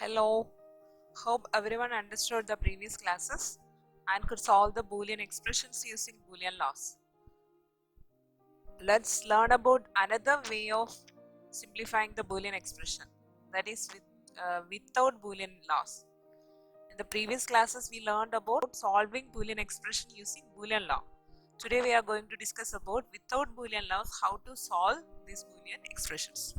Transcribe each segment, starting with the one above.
Hello, hope everyone understood the previous classes and could solve the Boolean expressions using Boolean laws. Let's learn about another way of simplifying the Boolean expression, that is without Boolean laws. In the previous classes we learned about solving Boolean expression using Boolean law. Today we are going to discuss about without Boolean laws how to solve these Boolean expressions.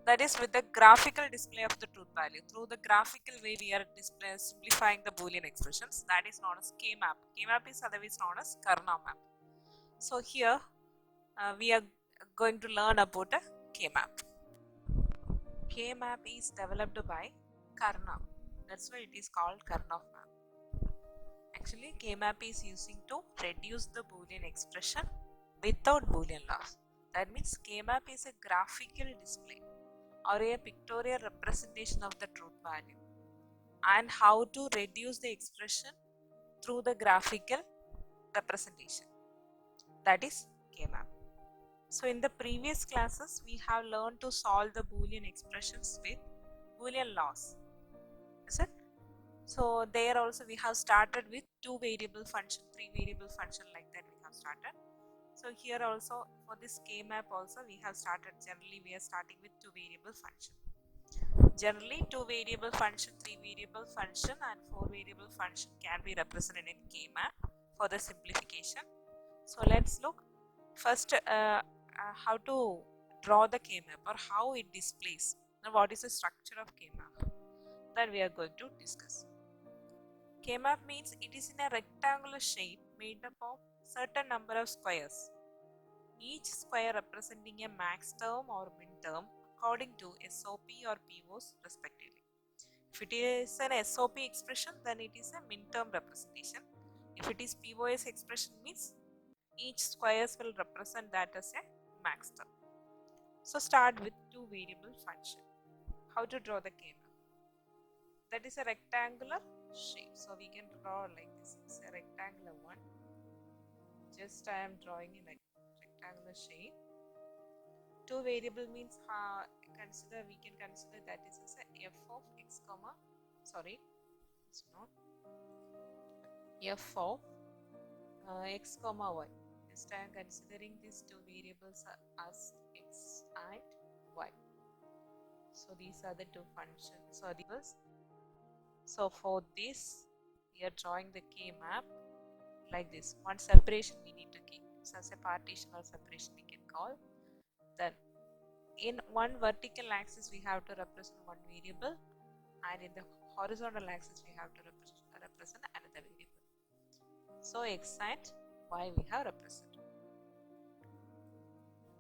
That is with the graphical display of the truth value. Through the graphical way we are simplifying the Boolean expressions, that is known as K-map. K-map is otherwise known as Karnaugh map. So here we are going to learn about a K-map. K-map is developed by Karnaugh. That's why it is called Karnaugh map. Actually K-map is using to reduce the Boolean expression without Boolean laws. That means K-map is a graphical display or a pictorial representation of the truth value and how to reduce the expression through the graphical representation, that is K-map. So in the previous classes we have learned to solve the Boolean expressions with Boolean laws, is it? So there also we have started with 2 variable function, 3 variable function, like that we have started. So here also for this K-map also we have started, generally we are starting with 2 variable function. Generally 2 variable function, 3 variable function and 4 variable function can be represented in K-map for the simplification. So let's look first how to draw the K-map or how it displays. Now what is the structure of K-map, that we are going to discuss. K-map means it is in a rectangular shape made up of certain number of squares, each square representing a max term or min term according to SOP or POs respectively. If it is an SOP expression, then it is a min term representation. If it is POS expression, means each squares will represent that as a max term. So start with 2 variable function. How to draw the K-map? That is a rectangular shape. So we can draw like this. It's a rectangular one. Just I am drawing in a rectangular shape. 2 variable means we can consider that is as a f of x comma, sorry, it's not f of x comma y. Just I am considering these 2 variables as x and y. So these are the 2 functions or variables. So for this we are drawing the K-map like this. One separation we need to keep, so as a partition or separation we can call. Then in one vertical axis we have to represent one variable, and in the horizontal axis we have to represent another variable. So x and y we have represented.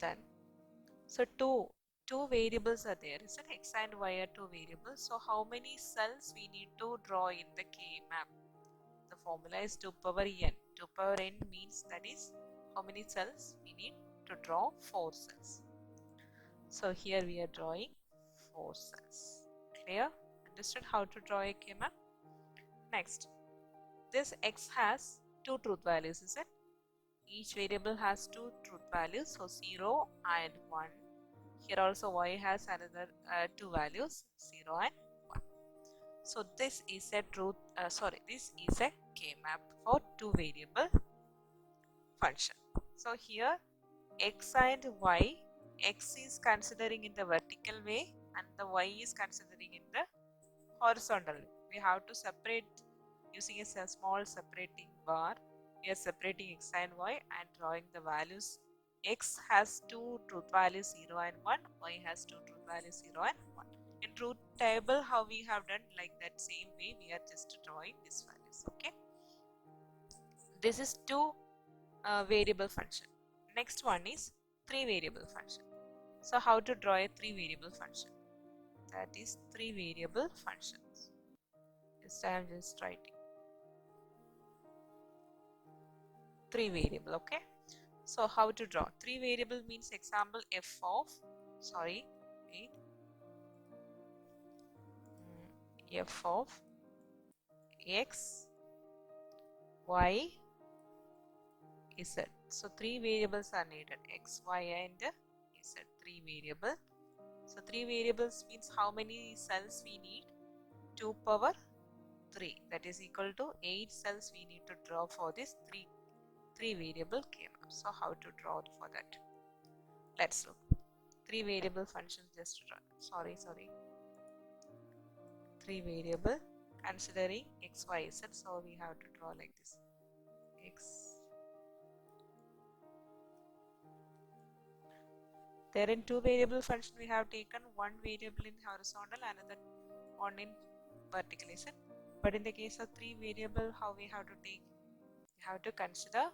Then so two variables are there, is it? X and y are 2 variables. So how many cells we need to draw in the K-map? The formula is 2 power n. 2 power n means that is how many cells we need to draw? 4 cells. So here we are drawing 4 cells. Clear? Understood how to draw a K-map? Next, this x has 2 truth values, is it? Each variable has 2 truth values, so 0 and 1. Here also y has another 2 values, 0 and 1. So this is a this is a K-map for 2 variable function. So here x and y, x is considering in the vertical way and the y is considering in the horizontal way. We have to separate using a small separating bar. We are separating x and y and drawing the values. X has 2 truth values 0 and 1, y has 2 truth values 0 and 1. In truth table how we have done, like that same way we are just drawing these values. Okay, this is 2 variable function. Next one is 3 variable function. So how to draw a 3 variable function? That is 3 variable functions. I am just writing 3 variable. Okay, so how to draw 3 variable means example f of f of x, y, z. So 3 variables are needed, x, y and z. 3 variable. So 3 variables means how many cells we need? 2 power 3, that is equal to 8 cells we need to draw for this 3 variable K-map. So how to draw for that? Let's look. 3 variable functions just draw. Sorry. 3 variable considering x, y, z. So we have to draw like this. X. There in 2 variable function we have taken one variable in horizontal, another one in vertical, is it? But in the case of 3 variable, how we have to take? We have to consider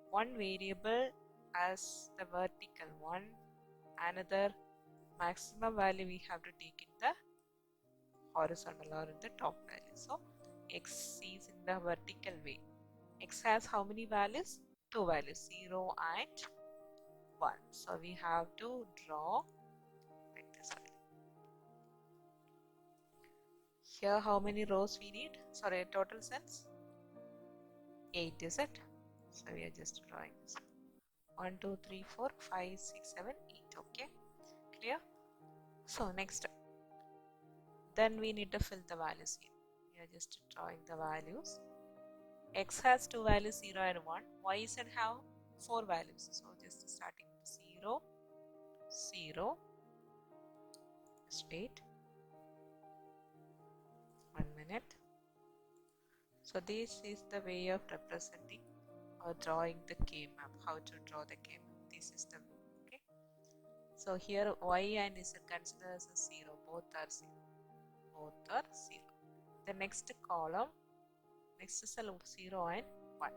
one variable as the vertical one, another maximum value we have to take in the horizontal or in the top value. So x is in the vertical way. X has how many values? 2 values, 0 and 1. So we have to draw like this. Here how many rows we need? Sorry, total cells? 8, is it? So we are just drawing this. 1, 2, 3, 4, 5, 6, 7, 8. Okay, clear? So next, then we need to fill the values here. We are just drawing the values. X has 2 values, 0 and 1. Y z have 4 values. So just starting with 0, 0. Just wait 1 minute. So this is the way of representing or drawing the K-map. How to draw the K-map. This is the way. Okay. So here y and z consider as a 0. Both are 0. Both are 0. The next column, next cell 0 and 1.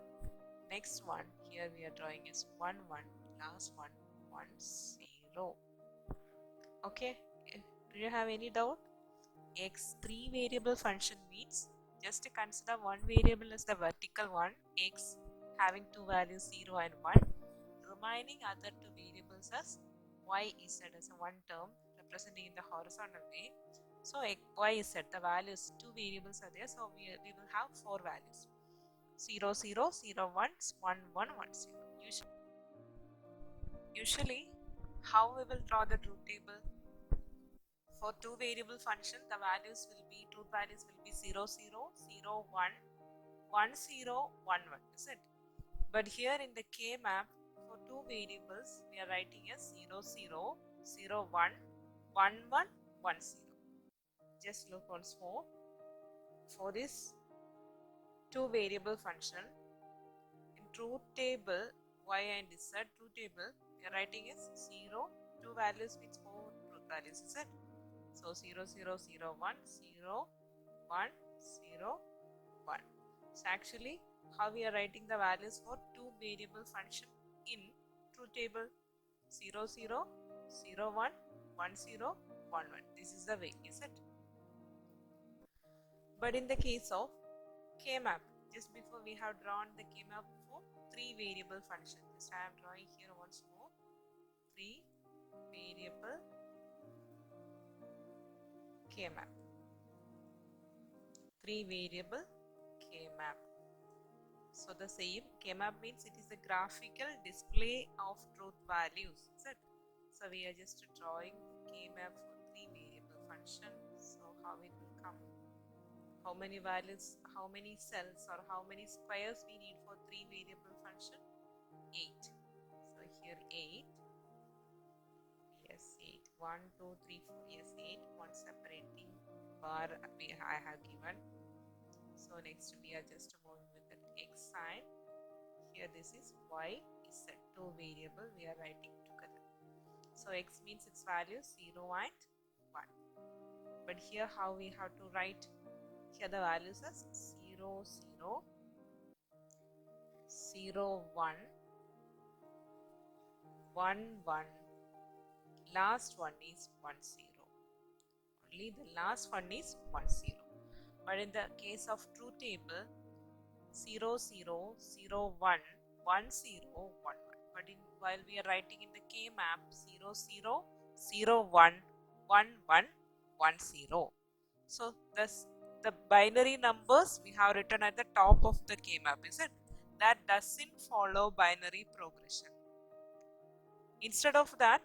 Next one here we are drawing is 1, 1. Last one 1, 0. Okay. Do you have any doubt? X 3 variable function means just to consider one variable as the vertical one, x having 2 values 0 and 1, remaining other 2 variables as y z as a one term representing in the horizontal way. So y z, the values, 2 variables are there, so we will have 4 values, 0 0 0 1 1 1 1 0. Usually how we will draw the truth table? For 2 variable function, the values will be, truth values will be 0 0 0 1 1 0 1 1, is it? But here in the K map, for 2 variables we are writing as 0 0 0 1 1 1 1 0. Just look once more. For this 2 variable function, in truth table y and z, truth table we are writing as 0, 2 values means 4 truth values, is it? So 0 0 0 1 0 1 0 1. So actually how we are writing the values for 2 variable function in truth table? 0 0 0 1 1 0 1 1. This is the way, is it? But in the case of K-map, just before we have drawn the K-map for 3 variable function. Just I am drawing here once more. 3 variable K-map. 3 variable K-map. So the same K-map means it is a graphical display of truth values, is it? So we are just drawing the K-map for 3 variable function. So how it will come? How many values, how many cells or how many squares we need for 3 variable function? 8. So here 8. Yes, 8. 1, 2, 3, 4. Yes, 8. One separating bar I have given. So next we are just moving with the x sign. Here this is y is set 2 variable we are writing together. So x means its value 0 and 1. But here how we have to write? Here the values as 0 0 0 1 1 1. Last one is 1 0. Only the last one is 1 0. But in the case of truth table, 0 0 0 1 1 0 1 1. But while we are writing in the K map, 0 0 0 1 1 1 1 0. So the binary numbers we have written at the top of the K map, is it? That doesn't follow binary progression. Instead of that,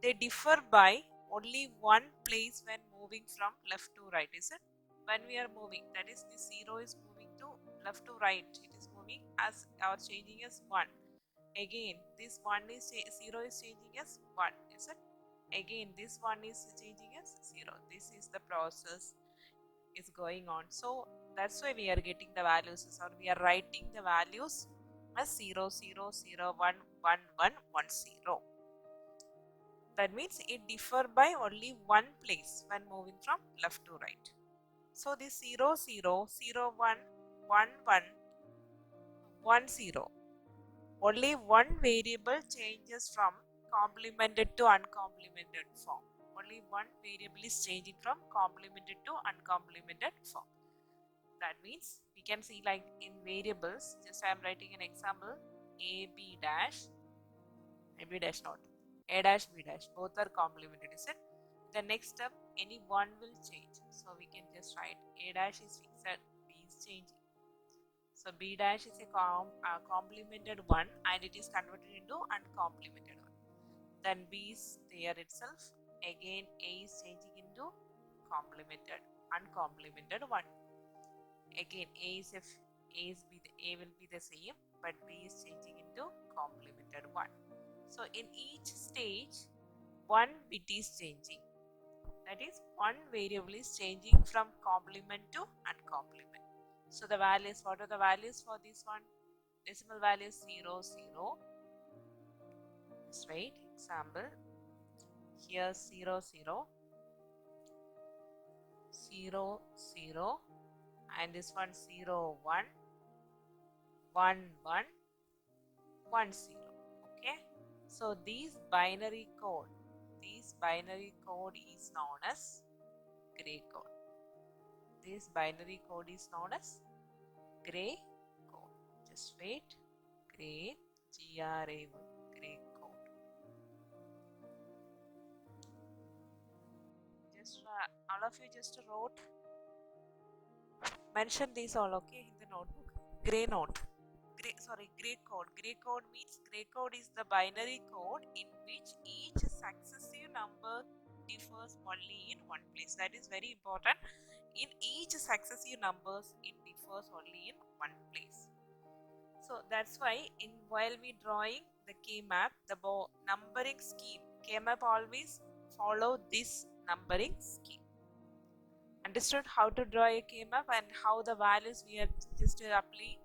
they differ by only one place when moving from left to right, is it? when we are moving, that is the 0 is moving to left to right, it is moving as or changing as 1. Again this 0 is changing as 1, is it? Again this 1 is changing as 0. This is the process is going on. So that's why we are getting the values, or we are writing the values as 0 0 0 1 1 1 1 0. That means it differ by only one place when moving from left to right. So this 0 0 0 1 1 1 1 0, only one variable changes from complemented to uncomplemented form. Only one variable is changing from complemented to uncomplemented form. That means we can see, like in variables, just I am writing an example, a b dash, a b dash not, a dash b dash, both are complemented, is it? The next step, any one will change, so we can just write a dash is fixed, b is changing. So b dash is a complemented one and it is converted into uncomplemented one. Then b is there itself, again a is changing into complemented, uncomplemented one. Again a will be the same, but b is changing into complemented one. So in each stage one bit is changing, that is one variable is changing from complement to uncomplement. So the values, what are the values for this one? Decimal value is 0 0. Let's write example, here 0 0 0 0, and this one 0 1 1 1 1 0. Okay, so this binary code is known as gray code. This binary code is known as gray code. Just wait, gray, GRAY, gray code. Just all of you just wrote, mention these all, okay, in the notebook. Gray note. Gray code. Gray code means, gray code is the binary code in which each successive number differs only in one place. That is very important. In each successive numbers, it differs only in one place. So that's why while we drawing the K-map, the numbering scheme, K-map always follow this numbering scheme. Understood how to draw a K-map and how the values we are just applying?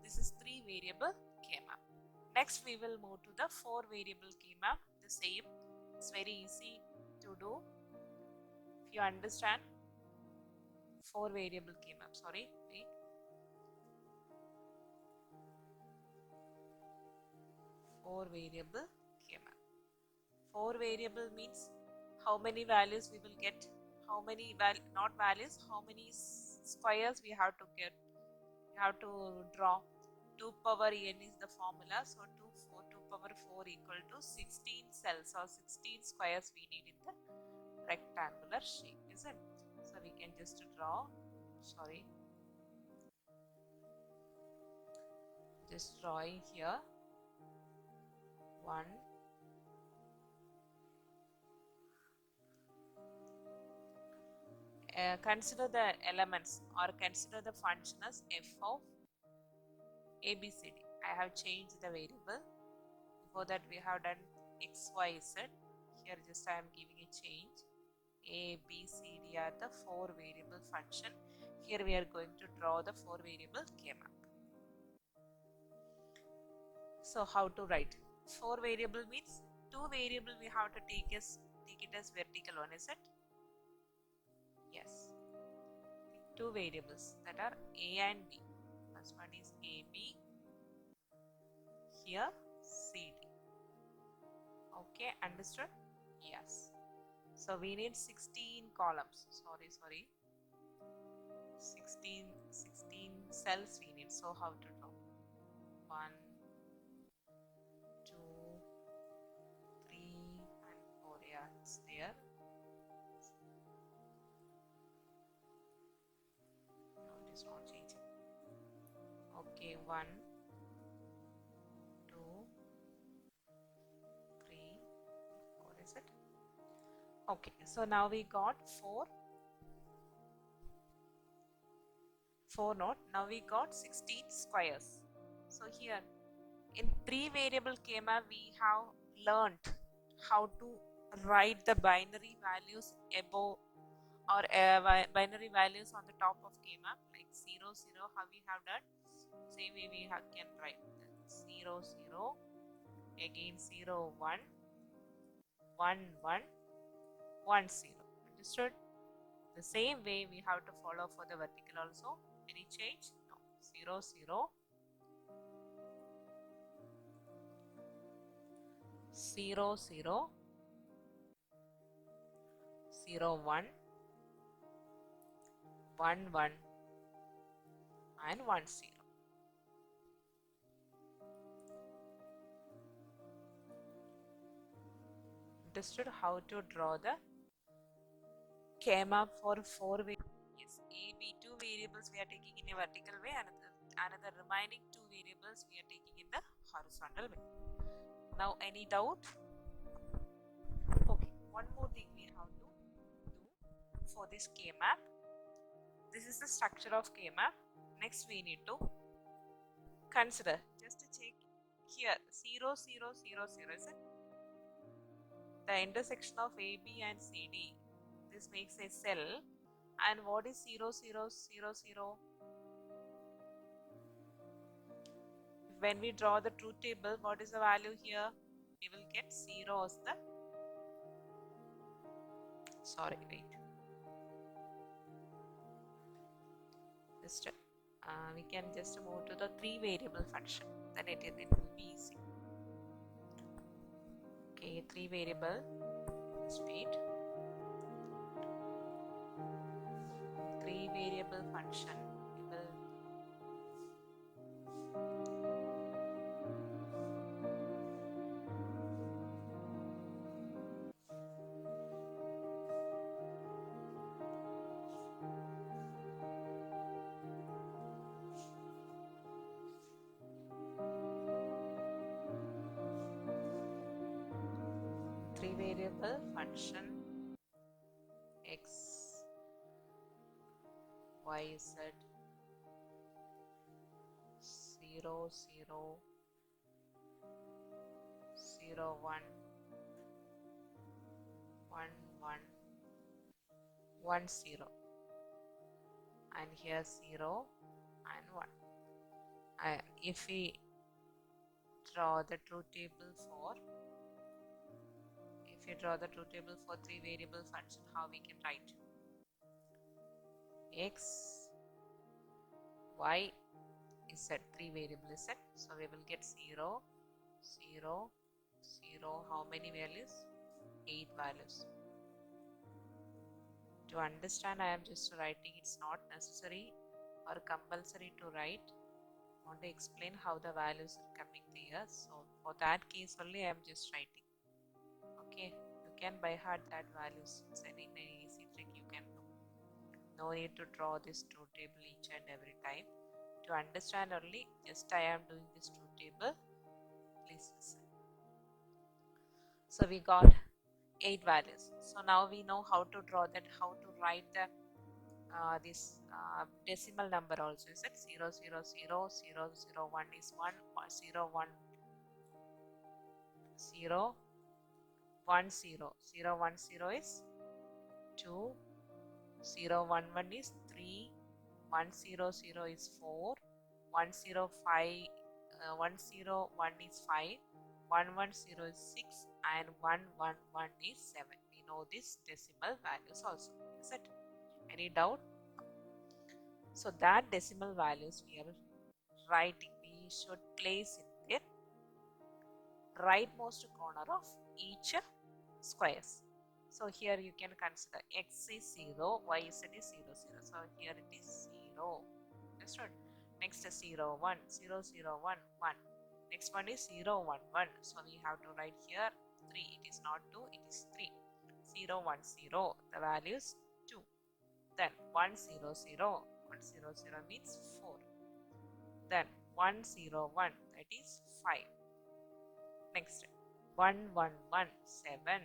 This is 3 variable K-map. Next we will move to the 4 variable K-map. The same, it's very easy to do if you understand. 4 variable K-map, sorry, wait. 4 variable K-map. 4 variable means how many values we will get, how many not values, how many squares we have to get, we have to draw. 2 power n is the formula, so 2 power 4 equal to 16 cells or 16 squares we need in the rectangular shape, isn't it? So we can just draw, sorry, just drawing here 1, consider the elements or consider the function as f of ABCD. I have changed the variable. Before that we have done x, y, z. Here just I am giving a change. A, B, C, D are the 4 variable function. Here we are going to draw the 4 variable K-map. So how to write? 4 variable means 2 variable we have to take it as vertical one, is it? Yes. 2 variables that are A and B. First one is AB. Here CD. Okay, understood? Yes. So we need 16 columns. Sorry. 16 cells we need. So how to draw? 1, 2, 3 and 4. Yeah, it's there. No, it is not changing. Okay, 1, 2, 3, 4, is it? Okay, so now we got 4 4 not. Now we got 16 squares. So here in 3-variable K-map we have learnt how to write the binary values above or binary values on the top of K-map, like 0 0. How we have done? Same way we can write 0 0, again 0 1 1 1 1 0. Understood? The same way we have to follow for the vertical also. Any change? No. 0 0 0 0 0 1 1 1 and 1 0. Understood how to draw the K-map for 4 variables? Yes, A, B, 2 variables we are taking in a vertical way, and another remaining 2 variables we are taking in the horizontal way. Now, any doubt? Okay, one more thing we have to do for this K-map. This is the structure of K-map. Next, we need to consider, just to check here, 0 0 0 0 is it? The intersection of AB and CD. This makes a cell. And what is 0 0 0 0? When we draw the truth table, what is the value here? We will get 0 as the, sorry, wait. Just we can just move to the 3-variable function. Then it will be easy. Okay, 3-variable speed. 3-variable function. We will variable function x, y, z 0 0 0 1 1 1 1 0, and here 0 and 1. If we draw the truth table for 3-variable function, how we can write? X, y, z, 3-variable z. So we will get 0 0 0. How many values? 8 values. To understand, I am just writing. It's not necessary or compulsory to write. I want to explain how the values are coming here. So for that case only, I am just writing. Okay, you can by heart that values. It's any easy trick you can do. No need to draw this truth table each and every time. To understand only, just I am doing this truth table. Please listen. So we got 8 values. So now we know how to draw that, how to write the this decimal number also. Is it 0 0 0 0 0 1 is 1 0 1 0 1 0 0 1 0 is 2 0 1 1 is 3 1 0 0 is 4 1 0 5 1 0 1 is 5 1 1 0 is 6 and 1 1 1 is 7. We know this decimal values also. Is it? Any doubt? So that decimal values we are writing, we should place in the rightmost corner of each squares. So here you can consider x is 0, y is 0 0. So here it is 0. Understood? Next is 0 1 0 0 1 1. Next one is 0 1 1. So we have to write here 3. It is not 2, it is 3. 0 1 0. The value is 2. Then 1 0 0. 1 0 0 means 4. Then 1 0 1, that is 5. Next 1 1 1 7.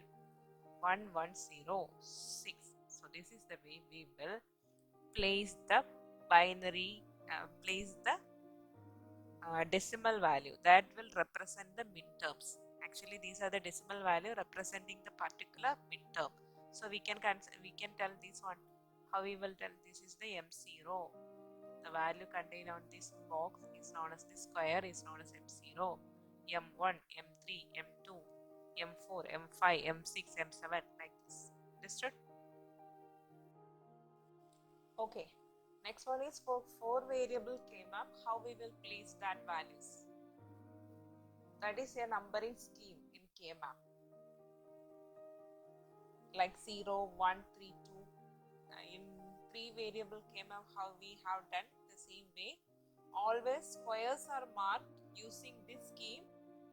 1 1 0 6. So this is the way we will place the binary place the decimal value that will represent the minterms. Actually, these are the decimal value representing the particular minterm. So we can tell this one. How we will tell this is the M0. The value contained on this box is known as the square is known as M0, M1, M3, M2, M4, M5, M6, M7 like this. Understood? Okay. Next one is for 4 variable K-map, how we will place that values. That is a numbering scheme in K-map. Like 0, 1, 3, 2. In 3 variable K-map, how we have done the same way. Always squares are marked using this scheme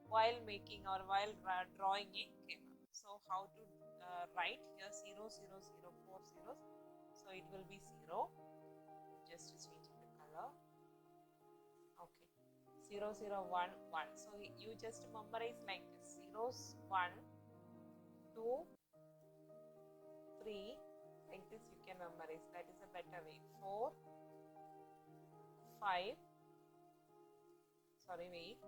while making or while drawing a K-map. So how to write here 0, 0, 0, 4 zeros. So it will be 0. Just changing the color. Okay. 0, 0, 1, 1. So you just memorize like this. Zeros 1, 2, 3. Like this you can memorize. That is a better way. 4, 5. Sorry, wait.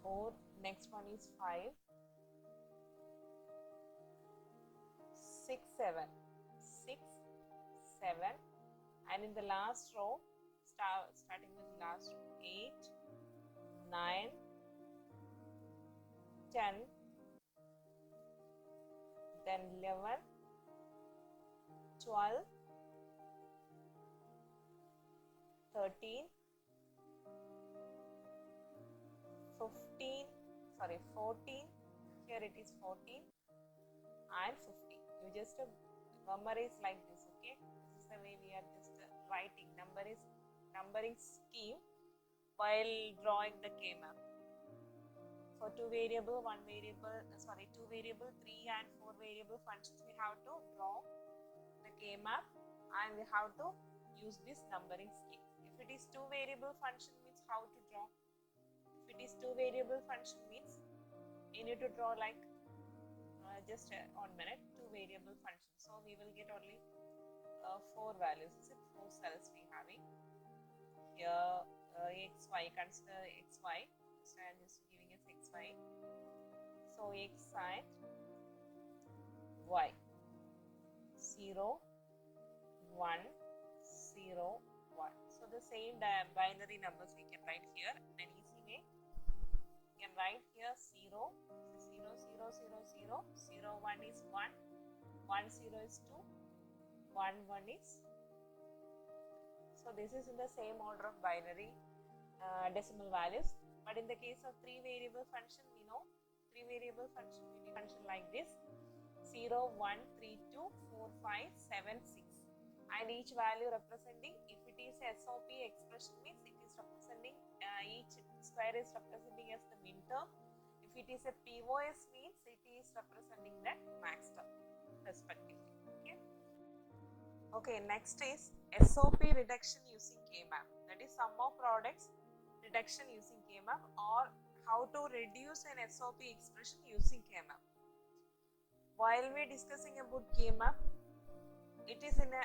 4. Next one is 5. 6, 7. 6, 7. And in the last row, starting with the last row, 8, 9, 10, then 11, 12, 13, 14, here it is 14 and 15. You just memorize like this, okay? This is the way we are just writing numbering scheme while drawing the K-map. For 2 variable, 2 variable, 3 and 4 variable functions, we have to draw the K-map and we have to use this numbering scheme. If it is 2 variable function means how to draw. If it is 2 variable function means you need to draw like just 1 minute, 2 variable function. So we will get only 4 values. Is it 4 cells we having here? XY, consider XY. So I am just giving us XY. So X and Y. 0, 1, 0, 1. So the same binary numbers we can write here in an easy way. You can write here 0, 0, 0, 0, 0, 0, 1 is 1, 1, 0 is 2, 1, 1 is. So this is in the same order of binary decimal values. But in the case of 3 variable function, we know 3 variable function, we need function like this 0, 1, 3, 2, 4, 5, 7, 6. And each value representing, if it is SOP expression means it is representing, each square is representing as the minterm. If it is a POS means it is representing that max term respectively. Okay, next is SOP reduction using K-map. That is sum of products reduction using K-map, or how to reduce an SOP expression using K-map. While we are discussing about K-map, it is in a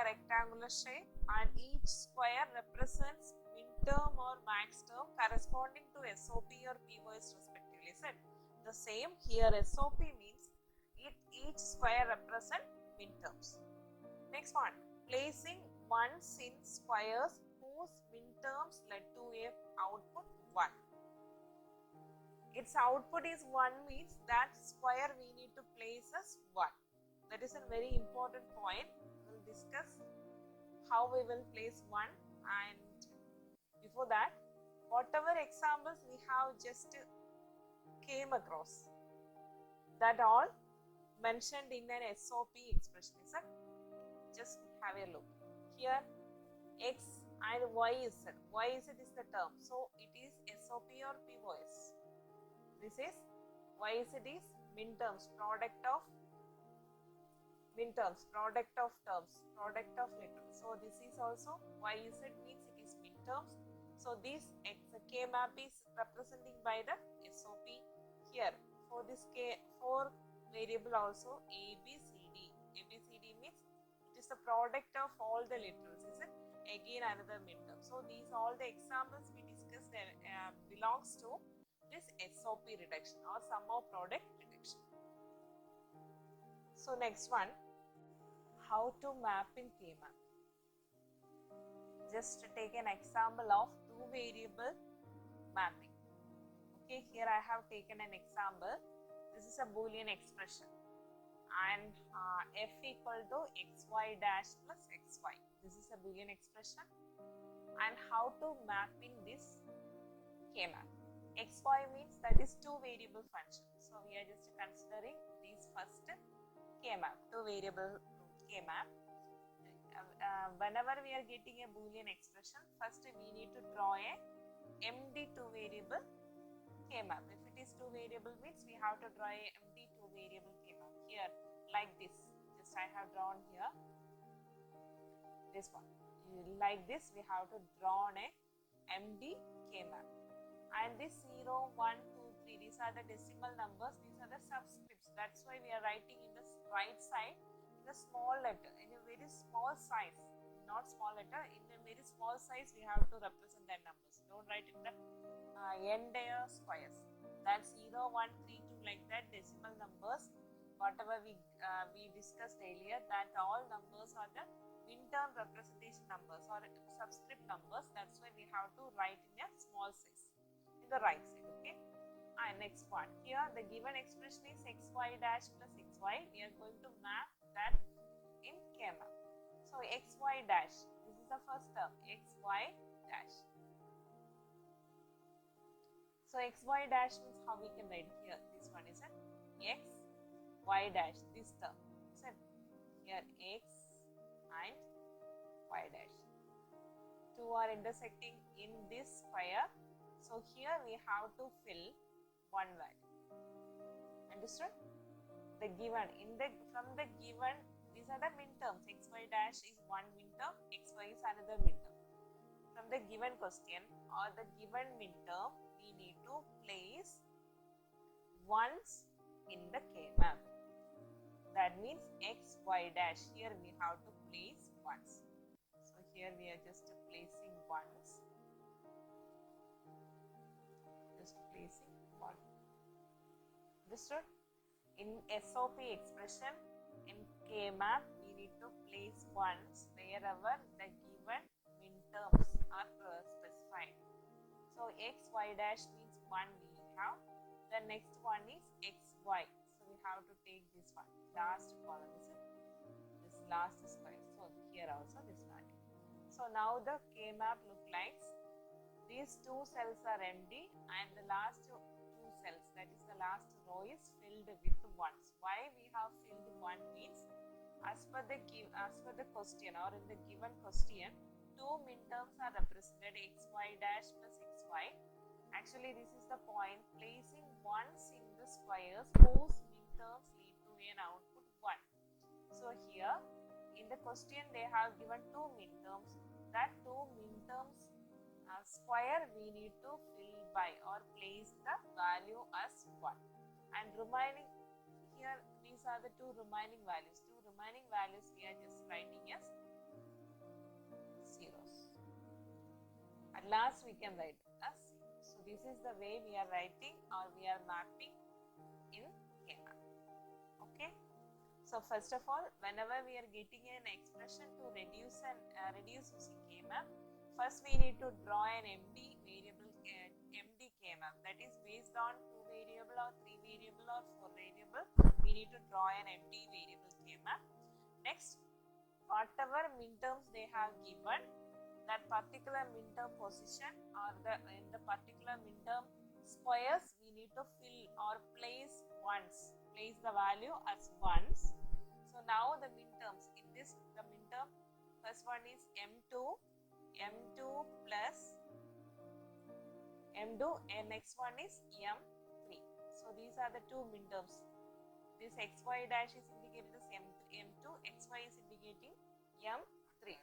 rectangular shape and each square represents minterm or max term corresponding to SOP or POS respectively. The same here, SOP means each square represents minterms. Next one, placing ones in squares whose minterms led to a output 1. Its output is 1 means that square we need to place as 1. That is a very important point. We will discuss how we will place 1, and before that, whatever examples we have just came across, that all mentioned in an SOP expression. Just have a look. Here X and Y is it. Y is the term. So it is SOP or POS. This is Y is minterms, product of minterms, product of terms, product of literals. So this is also Y is means it is minterms. So this K map is representing by the SOP here. For this K4 variable also A, B, C, D, is the product of all the literals, is it? Again another midterm. So these all the examples we discussed belongs to this SOP reduction or sum of product reduction. So next one, how to map in K-map. Just take an example of two variable mapping. Okay, here I have taken an example. This is a Boolean expression and f equal to xy dash plus xy. This is a Boolean expression and how to map in this K-map. Xy means that is two variable function. So we are just considering these first K-map, two variable K-map. Whenever we are getting a Boolean expression, first we need to draw a empty two variable K-map. If it is two variable means we have to draw a empty two variable K-map. Here like this, just I have drawn here this one. Like this we have to draw a empty K-map. And this 0, 1, 2, 3, these are the decimal numbers, these are the subscripts. That's why we are writing in the right side in a small letter, in a very small size, not small letter, in a very small size we have to represent the numbers. Don't write in the entire squares. That's 0, 1, 3, 2 like that, decimal numbers, whatever we discussed earlier, that all numbers are the min-term representation numbers or subscript numbers. That's why we have to write in a small size in the right side. Okay. And next one, here the given expression is xy dash plus xy. We are going to map that in K-map. So xy dash, this is the first term, xy dash. So xy dash means how we can write here. This one is it x y dash, this term. So here x and y dash. Two are intersecting in this square. So here we have to fill one value. Understood? The given from the given, these are the min-terms. Xy dash is one min-term, xy is another min-term. From the given question or the given min-term, we need to place ones in the K-map. That means xy dash, here we have to place ones. So here we are just placing ones. Just placing one. Understood? In SOP expression, in K-map, we need to place ones wherever the given min-terms are specified. So xy dash means 1 we have. The next one is xy. So we have to take this one. Last column is it? This last square. So here also this value. So now the K-map look like these two cells are empty and the last two cells, that is the last row, is filled with ones. Why we have filled one means as per the question or in the given question, two min-terms are represented, xy dash plus xy. Actually this is the point, placing ones in the squares whose min-terms lead to an output 1. So here in the question they have given two min-terms. That two min-terms square we need to fill by or place the value as 1. And remaining here, these are the two remaining values. Two remaining values we are just writing as zeros. At last we can write as 0. So this is the way we are writing or we are mapping in K-map. Okay. So first of all, whenever we are getting an expression to reduce using K-map, first we need to draw an empty variable, empty K-map, that is based on 2 variable or 3 variable or 4 variable. We need to draw an empty variable K-map. Next, whatever min-terms they have given, that particular min-term position or in the particular min-term squares, we need to fill or place ones. Place the value as ones. So now the min-terms, in this the min-term, first one is M2 plus M2 and next one is M3. So these are the two min-terms. This xy dash is indicated as M2, xy is indicating M3.